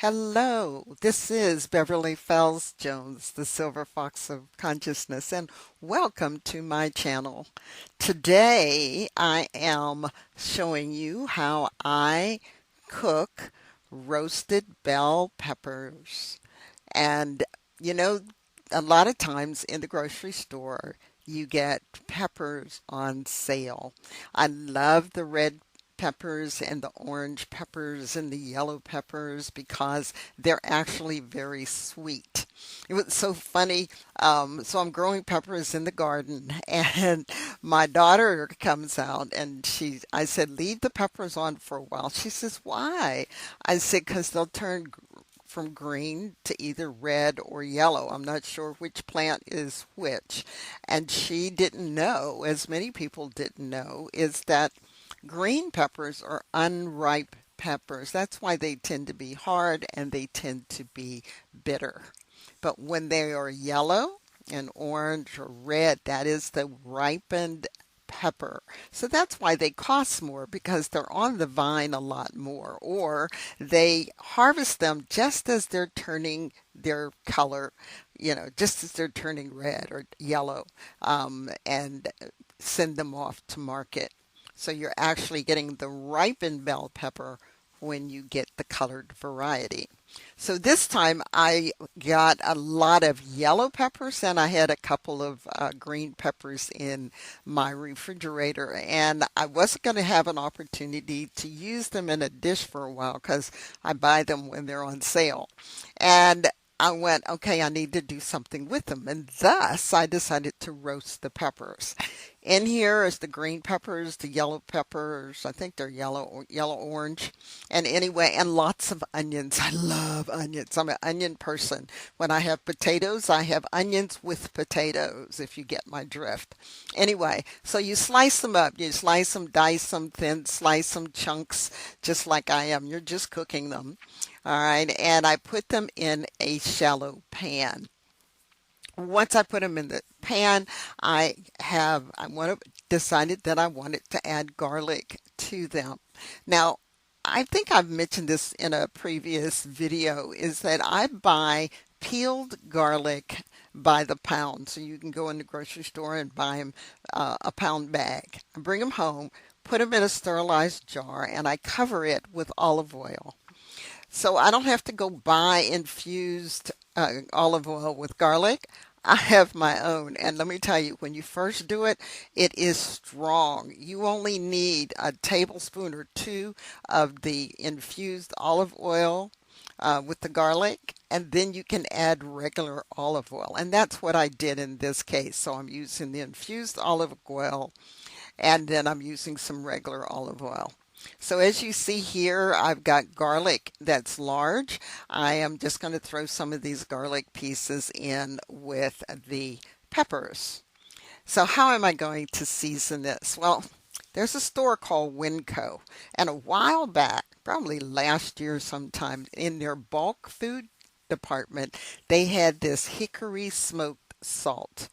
Hello, this is Beverly Fells Jones, the Silver Fox of Consciousness, and welcome to my channel. Today I am showing you how I cook roasted bell peppers. And you know, a lot of times in the grocery store, you get peppers on sale. I love the red peppers and the orange peppers and the yellow peppers because they're actually very sweet. It was so funny. So I'm growing peppers in the garden, and my daughter comes out and I said, leave the peppers on for a while. She says, why? I said, because they'll turn from green to either red or yellow. I'm not sure which plant is which. And she didn't know, as many people didn't know, is that green peppers are unripe peppers. That's why they tend to be hard and they tend to be bitter. But when they are yellow and orange or red, that is the ripened pepper. So that's why they cost more, because they're on the vine a lot more, or they harvest them just as they're turning their color, just as they're turning red or yellow, and send them off to market. So you're actually getting the ripened bell pepper when you get the colored variety. So this time I got a lot of yellow peppers, and I had a couple of green peppers in my refrigerator, and I wasn't going to have an opportunity to use them in a dish for a while because I buy them when they're on sale. And I went, okay, I need to do something with them. And thus I decided to roast the peppers. In here is the green peppers, the yellow peppers. I think they're yellow or yellow orange. And anyway, and lots of onions. I love onions. I'm an onion person. When I have potatoes, I have onions with potatoes, if you get my drift. Anyway, so you slice them up. You slice them, dice them thin, slice them chunks, just like I am. You're just cooking them. All right, and I put them in a shallow pan. Once I put them in the pan, decided that I wanted to add garlic to them. Now, I think I've mentioned this in a previous video, is that I buy peeled garlic by the pound. So you can go in the grocery store and buy them a pound bag. I bring them home, put them in a sterilized jar, and I cover it with olive oil. So I don't have to go buy infused olive oil with garlic. I have my own. And let me tell you, when you first do it, it is strong. You only need a tablespoon or two of the infused olive oil with the garlic, and then you can add regular olive oil. And that's what I did in this case. So I'm using the infused olive oil, and then I'm using some regular olive oil. So as you see here, I've got garlic that's large. I am just going to throw some of these garlic pieces in with the peppers. So how am I going to season this? Well, there's a store called Winco, and a while back, probably last year sometime, in their bulk food department, they had this hickory smoked salt.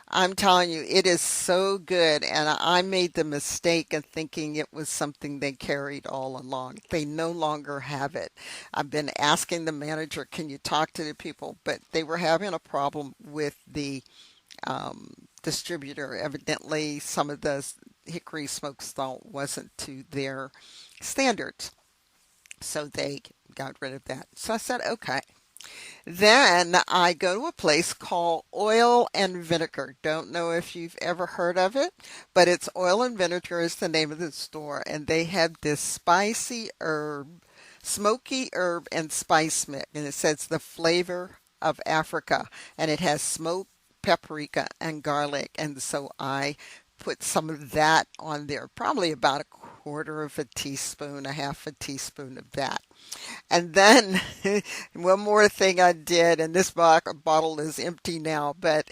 I'm telling you, it is so good. And I made the mistake of thinking it was something they carried all along. They no longer have it. I've been asking the manager, can you talk to the people? But they were having a problem with the distributor. Evidently, some of the hickory smoked salt wasn't to their standards. So they got rid of that. So I said, okay. Then I go to a place called Oil and Vinegar. Don't know if you've ever heard of it, but it's Oil and Vinegar is the name of the store, and they have this smoky herb and spice mix, and it says the flavor of Africa, and it has smoked paprika and garlic, and so I put some of that on there, probably about a quarter of a teaspoon, a half a teaspoon of that. And then one more thing I did, and this bottle is empty now, but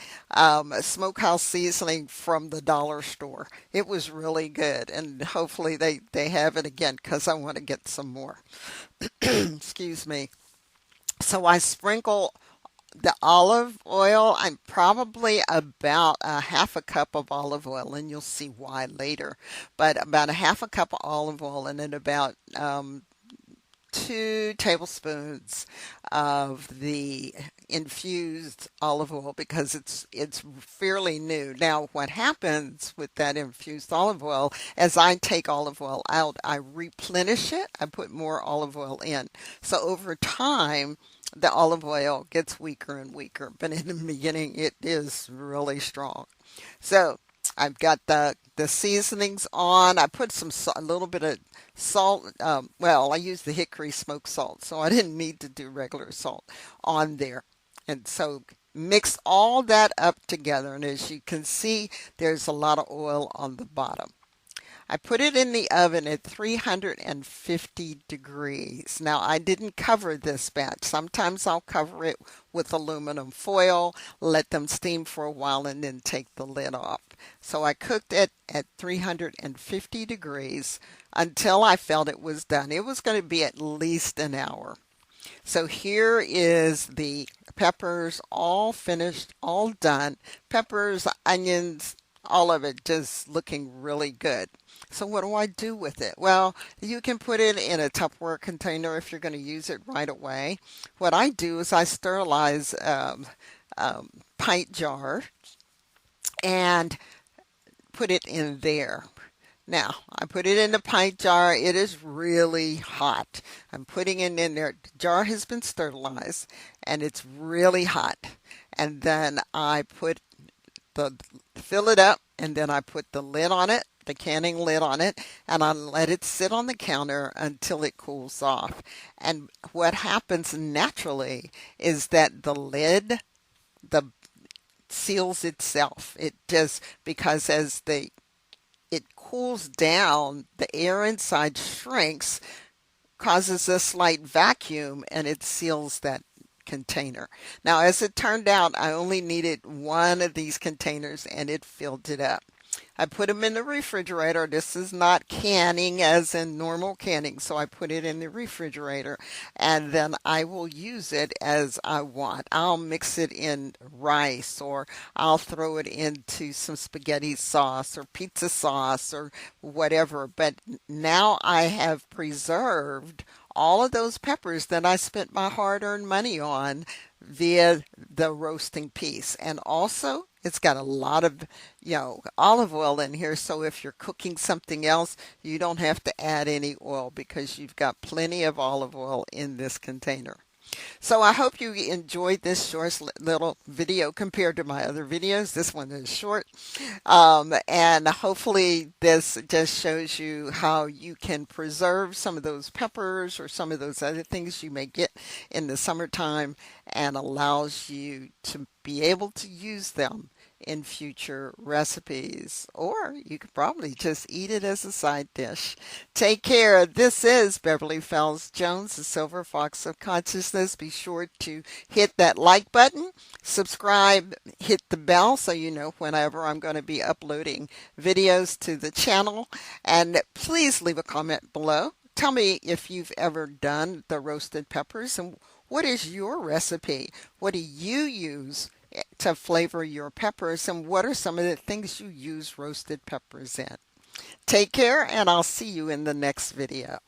smokehouse seasoning from the dollar store. It was really good, and hopefully they have it again because I want to get some more. Excuse me. So I sprinkle the olive oil. I'm probably about a half a cup of olive oil, and you'll see why later. But about a half a cup of olive oil, and then about 2 tablespoons of the infused olive oil because it's fairly new. Now, what happens with that infused olive oil, as I take olive oil out, I replenish it. I put more olive oil in. So over time, the olive oil gets weaker and weaker, but in the beginning, it is really strong. So I've got the seasonings on. I put a little bit of salt. Well, I used the hickory smoked salt, so I didn't need to do regular salt on there. And so mix all that up together. And as you can see, there's a lot of oil on the bottom. I put it in the oven at 350 degrees. Now, I didn't cover this batch. Sometimes I'll cover it with aluminum foil, let them steam for a while, and then take the lid off. So I cooked it at 350 degrees until I felt it was done. It was going to be at least an hour. So here is the peppers all finished, all done. Peppers, onions, all of it just looking really good. So what do I do with it? Well, you can put it in a Tupperware container if you're going to use it right away. What I do is I sterilize pint jar and put it in there. Now, I put it in the pint jar. It is really hot. I'm putting it in there. The jar has been sterilized and it's really hot. And then I fill it up, and then I put the lid on it, the canning lid on it, and I let it sit on the counter until it cools off. And what happens naturally is that the lid, the seals itself. It just, because as it cools down, the air inside shrinks, causes a slight vacuum, and it seals that container. Now, as it turned out, I only needed one of these containers and it filled it up. I put them in the refrigerator. This is not canning as in normal canning, so I put it in the refrigerator and then I will use it as I want. I'll mix it in rice, or I'll throw it into some spaghetti sauce or pizza sauce or whatever. But now I have preserved all of those peppers that I spent my hard-earned money on via the roasting piece. And also, it's got a lot of, olive oil in here. So if you're cooking something else, you don't have to add any oil because you've got plenty of olive oil in this container. So I hope you enjoyed this short little video compared to my other videos. This one is short. And hopefully this just shows you how you can preserve some of those peppers or some of those other things you may get in the summertime, and allows you to be able to use them in future recipes, or you could probably just eat it as a side dish. Take care. This is Beverly Fells Jones, the Silver Fox of Consciousness. Be sure to hit that like button, subscribe, hit the bell so you know whenever I'm going to be uploading videos to the channel, and please leave a comment below. Tell me if you've ever done the roasted peppers and what is your recipe? What do you use to flavor your peppers, and what are some of the things you use roasted peppers in? Take care, and I'll see you in the next video.